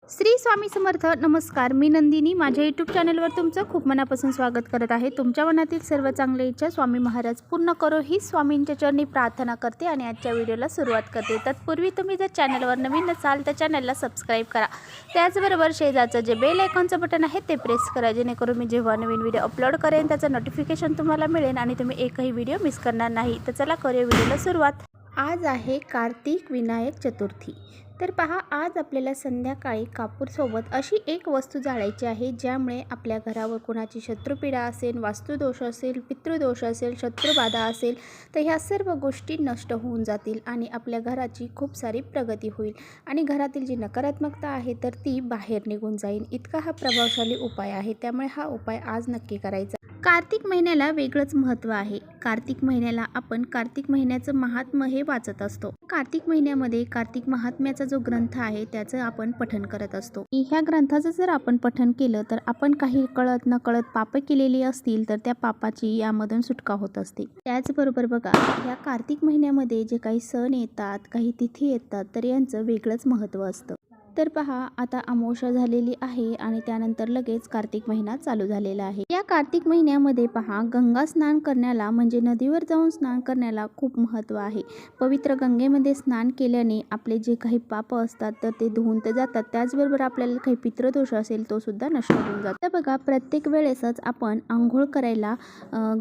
श्री स्वामी समर्थ. नमस्कार, मी नंदिनी. माझ्या यूट्यूब चॅनलवर तुमचं खूप मनापासून स्वागत करत आहे. तुमच्या मनातील सर्व चांगल्या इच्छा स्वामी महाराज पूर्ण करो ही स्वामींच्या चरणी प्रार्थना करते आणि आजच्या व्हिडिओला सुरुवात करते. तत्पूर्वी तुम्ही जर चॅनलवर नवीन असाल तर चॅनलला सबस्क्राईब करा. त्याचबरोबर शेजारचं जे बेल आयकॉनचं बटन आहे ते प्रेस करा, जेणेकरून मी जेव्हा नवीन व्हिडिओ अपलोड करेन त्याचं नोटिफिकेशन तुम्हाला मिळेल आणि तुम्ही एकही व्हिडिओ मिस करणार नाही. तर चला करूया व्हिडिओला सुरुवात. आज आहे कार्तिक विनायक चतुर्थी. तर पहा, आज आपल्याला संध्याकाळी कापूरसोबत अशी एक वस्तू जाळायची आहे ज्यामुळे आपल्या घरावर कोणाची शत्रुपीडा असेल, वास्तुदोष असेल, पितृदोष असेल, शत्रुबाधा असेल तर ह्या सर्व गोष्टी नष्ट होऊन जातील आणि आपल्या घराची खूप सारी प्रगती होईल आणि घरातील जी नकारात्मकता आहे तर ती बाहेर निघून जाईल. इतका हा प्रभावशाली उपाय आहे, त्यामुळे हा उपाय आज नक्की करायचा. कार्तिक महिन्याला वेगळंच महत्त्व आहे. कार्तिक महिन्याला आपण कार्तिक महिन्याचं महात्म्य हे वाचत असतो. कार्तिक महिन्यामध्ये कार्तिक महात्म्याचा जो ग्रंथ आहे त्याचं आपण पठण करत असतो. ह्या ग्रंथाचं जर आपण पठण केलं तर आपण काही कळत नकळत पापं केलेली असतील तर त्या पापाची यामधून सुटका होत असते. त्याचबरोबर बघा, या कार्तिक महिन्यामध्ये जे काही सण येतात, काही तिथी येतात तर यांचं वेगळंच महत्त्व असतं. तर पहा, आता अमावस्या झालेली आहे आणि त्यानंतर लगेच कार्तिक महिना चालू झालेला आहे. या कार्तिक महिन्यामध्ये पहा, गंगा स्नान करण्याला म्हणजे नदीवर जाऊन स्नान करण्याला खूप महत्त्व आहे. पवित्र गंगेमध्ये स्नान केल्याने आपले जे काही पाप असतात तर ते धुवून तर जातात. त्याचबरोबर आपल्याला काही पितृदोष असेल तो सुद्धा नष्ट होऊन जातो. तर बघा, प्रत्येक वेळेसच आपण आंघोळ करायला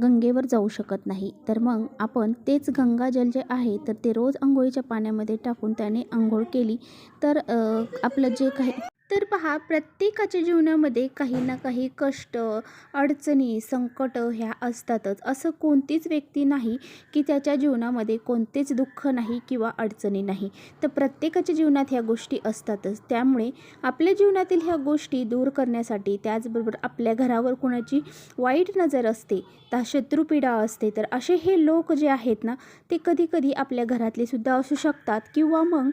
गंगेवर जाऊ शकत नाही. तर मग आपण तेच गंगाजल जे आहे तर ते रोज आंघोळीच्या पाण्यामध्ये टाकून त्याने आंघोळ केली तर आपलं जे काही तर पहा, प्रत्येकाच्या जीवनामध्ये काही ना काही कष्ट, अडचणी, संकट ह्या असतातच. असं कोणतीच व्यक्ती नाही की त्याच्या जीवनामध्ये कोणतेच दुःख नाही किंवा अडचणी नाही. तर प्रत्येकाच्या जीवनात ह्या गोष्टी असतातच. त्यामुळे आपल्या जीवनातील ह्या गोष्टी दूर करण्यासाठी, त्याचबरोबर आपल्या घरावर कोणाची वाईट नजर असते, त्या शत्रुपीडा असते, तर असे हे लोक जे आहेत ना ते कधी कधी आपल्या घरातले सुद्धा असू शकतात किंवा मग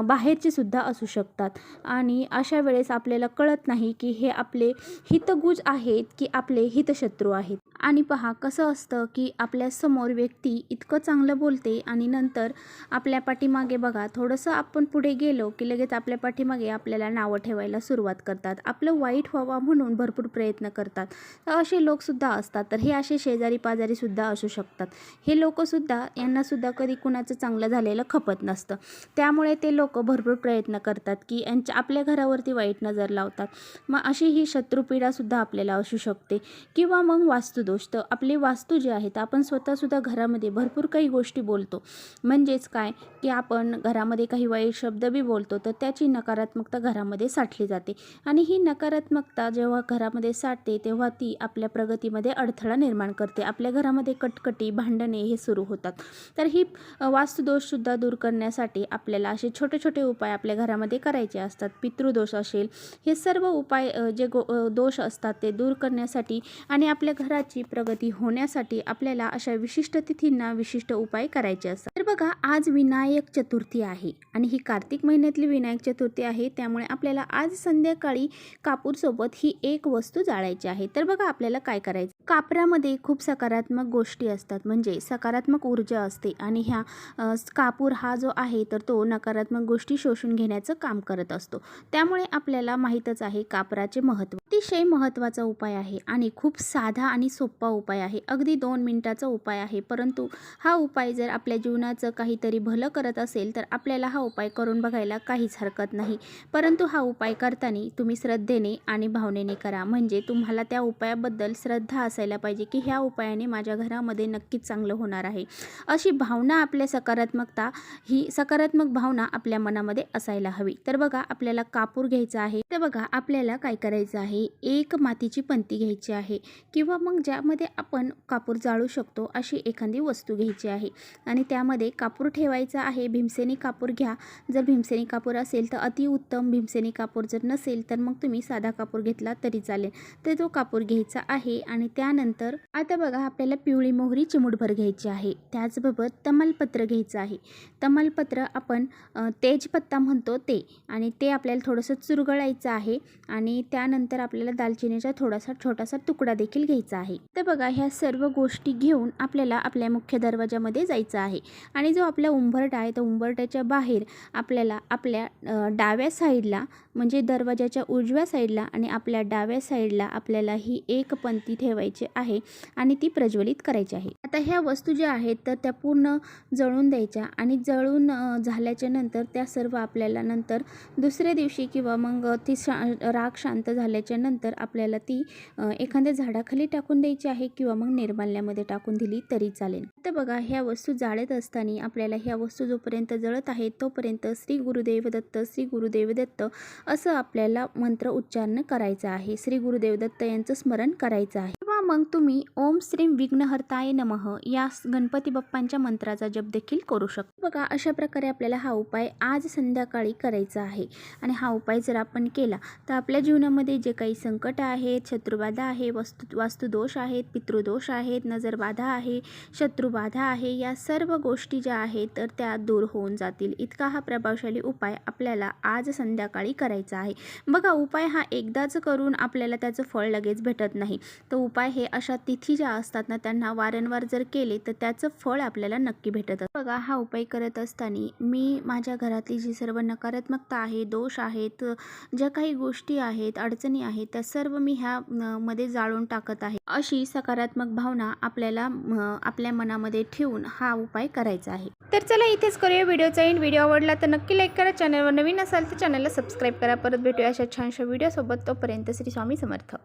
बाहेरचे सुद्धा असू शकतात. आणि अशा वेळेस आपल्याला कळत नाही की हे आपले हितगुज आहेत की आपले हितशत्रू आहेत. आणि पहा, कसं असतं की आपल्यासमोर व्यक्ती इतकं चांगलं बोलते आणि नंतर आपल्या पाठीमागे बघा, थोडंसं आपण पुढे गेलो की लगेच आपल्या पाठीमागे आपल्याला नावं ठेवायला सुरुवात करतात. आपलं वाईट व्हावा म्हणून भरपूर प्रयत्न करतात. तर असे लोकसुद्धा असतात. तर हे असे शेजारी पाजारीसुद्धा असू शकतात. हे लोकसुद्धा, यांनासुद्धा कधी कुणाचं चांगलं झालेलं खपत नसतं. त्यामुळे ते लोक भरपूर प्रयत्न करतात की आपल्या घरावरती वाईट नजर लावतात. मग अशी ही शत्रुपीडासुद्धा आपल्याला असू शकते. किंवा मग वास्तुदोष. तर आपली वास्तू जे आहेत, आपण स्वतःसुद्धा घरामध्ये भरपूर काही गोष्टी बोलतो. म्हणजेच काय की आपण घरामध्ये काही वाईट शब्द बी बोलतो तर त्याची नकारात्मकता घरामध्ये साठली जाते आणि ही नकारात्मकता जेव्हा घरामध्ये साठते तेव्हा ती आपल्या प्रगतीमध्ये अडथळा निर्माण करते. आपल्या घरामध्ये कटकटी, भांडणे हे सुरू होतात. तर ही वास्तुदोषसुद्धा दूर करण्यासाठी आपल्याला असे छोटे छोटे उपाय आपल्या घरामध्ये करायचे असतात. पितृदोष असेल, हे सर्व उपाय जे दोष असतात ते दूर करण्यासाठी आणि आपल्या घराची प्रगती होण्यासाठी आपल्याला अशा विशिष्ट तिथींना विशिष्ट उपाय करायचे असतात. तर बघा, आज विनायक चतुर्थी आहे आणि ही कार्तिक महिन्यातली विनायक चतुर्थी आहे. त्यामुळे आपल्याला आज संध्याकाळी कापूरसोबत ही एक वस्तू जाळायची आहे. तर बघा, आपल्याला काय करायचं. कापरामध्ये खूप सकारात्मक गोष्टी असतात, म्हणजे सकारात्मक ऊर्जा असते आणि ह्या कापूर हा जो आहे तर तो नकारात्मक गोष्टी शोषून घेण्याचं काम करत असतो. त्यामुळे आपल्याला माहीतच आहे कापराचे महत्त्व. अतिशय महत्त्वाचा उपाय आहे आणि खूप साधा आणि सोपा उपाय आहे. अगदी 2 मिनिटाचा उपाय आहे. परंतु हा उपाय जर आपल्या जीवनाचं काहीतरी भलं करत असेल तर आपल्याला हा उपाय करून बघायला काहीच हरकत नाही. परंतु हा उपाय करताना तुम्ही श्रद्धेने आणि भावनेने करा. म्हणजे तुम्हाला त्या उपायाबद्दल श्रद्धा असायला पाहिजे की ह्या उपायाने माझ्या घरामध्ये नक्कीच चांगलं होणार आहे. अशी भावना, आपल्या ही सकारात्मक भावना आपल्या मनामध्ये असायला हवी. तर बघा, आपल्याला कापूर घ्यायचा आहे. तर बघा, आपल्याला काय करायचं आहे, एक मातीची पंती घ्यायची आहे किंवा मग ज्यामध्ये आपण कापूर जाळू शकतो अशी एखादी वस्तू घ्यायची आहे आणि त्यामध्ये कापूर ठेवायचा आहे. भीमसेनी कापूर घ्या. जर भीमसेनी कापूर असेल तर अतिउत्तम. भीमसेनी कापूर जर नसेल तर मग तुम्ही साधा कापूर घेतला तरी चालेल. तर तो कापूर घ्यायचा आहे आणि त्या त्यानंतर आता बघा आपल्याला पिवळी मोहरी चिमूटभर घ्यायची आहे. त्याचबरोबर तमालपत्र घ्यायचं आहे. तमालपत्र आपण तेजपत्ता म्हणतो ते, आणि ते आपल्याला थोडंसं चुरगळायचं आहे. आणि त्यानंतर आपल्याला दालचिनीचा छोटासा तुकडा देखील घ्यायचा आहे. तर बघा ह्या सर्व गोष्टी घेऊन आपल्याला आपल्या मुख्य दरवाजामध्ये जायचं आहे. आणि जो आपला उंबरठा आहे, तो उंबरठ्याच्या बाहेर आपल्याला आपल्या डाव्या साईडला म्हणजे दरवाजाच्या उजव्या साईडला आणि आपल्या डाव्या साईडला आपल्याला ही एक पंती ठेवायची आहे आणि ती प्रज्वलित करायची आहे. आता ह्या वस्तू ज्या आहेत तर त्या पूर्ण जळून द्यायच्या, आणि जळून झाल्याच्या नंतर त्या सर्व आपल्याला नंतर दुसऱ्या दिवशी किंवा मग ती राख शांत झाल्याच्या नंतर आपल्याला ती एखाद्या झाडाखाली टाकून द्यायची आहे किंवा मग निर्माल्यामध्ये टाकून दिली तरी चालेल. तर बघा ह्या वस्तू जाळत असताना आपल्याला ह्या वस्तू जोपर्यंत जळत आहेत तोपर्यंत श्री गुरुदेव दत्त, श्री गुरुदेव दत्त असं आपल्याला मंत्र उच्चारण करायचं आहे. श्री गुरुदेव दत्त यांचं स्मरण करायचं आहे. किंवा मग तुम्ही ओम श्रीम विघ्नहर्ताय नमः या गणपती बाप्पांच्या मंत्राचा जप देखील करू शकतो. बघा अशा प्रकारे आपल्याला हा उपाय आज संध्याकाळी करायचा आहे. आणि हा उपाय जर आपण केला तर आपल्या जीवनामध्ये जे काही संकट आहेत, शत्रुबाधा आहे, वास्तुदोष आहेत, पितृदोष आहेत, नजरबाधा आहे, शत्रुबाधा आहे, या सर्व गोष्टी ज्या आहेत तर त्या दूर होऊन जातील. इतका हा प्रभावशाली उपाय आपल्याला आज संध्याकाळी करायचा आहे. बघा उपाय हा एकदाच करून आपल्याला त्याचं फळ लगेच भेटत नाही. तो उपाय हे अशा तिथी ज्या असतात ना त्यांना वारंवार जर केले तर त्याचं फळ आपल्याला नक्की भेटत. बघा हा उपाय करत असताना मी माझ्या घरातली जी सर्व नकारात्मकता आहे, दोष आहेत, ज्या काही गोष्टी आहेत, अडचणी आहेत, त्या सर्व मी ह्या मध्ये जाळून टाकत आहे. अशी सकारात्मक भावना आपल्याला आपल्या मनामध्ये ठेवून हा उपाय करायचा आहे. तर चला इथेच करूया व्हिडिओचा एंड. व्हिडिओ आवडला तर नक्की लाईक करा. चॅनलवर नवीन असाल तर चॅनलला सबस्क्राईब करा. परत भेटूया अशा छानशा व्हिडिओसोबत. तोपर्यंत श्री स्वामी समर्थ.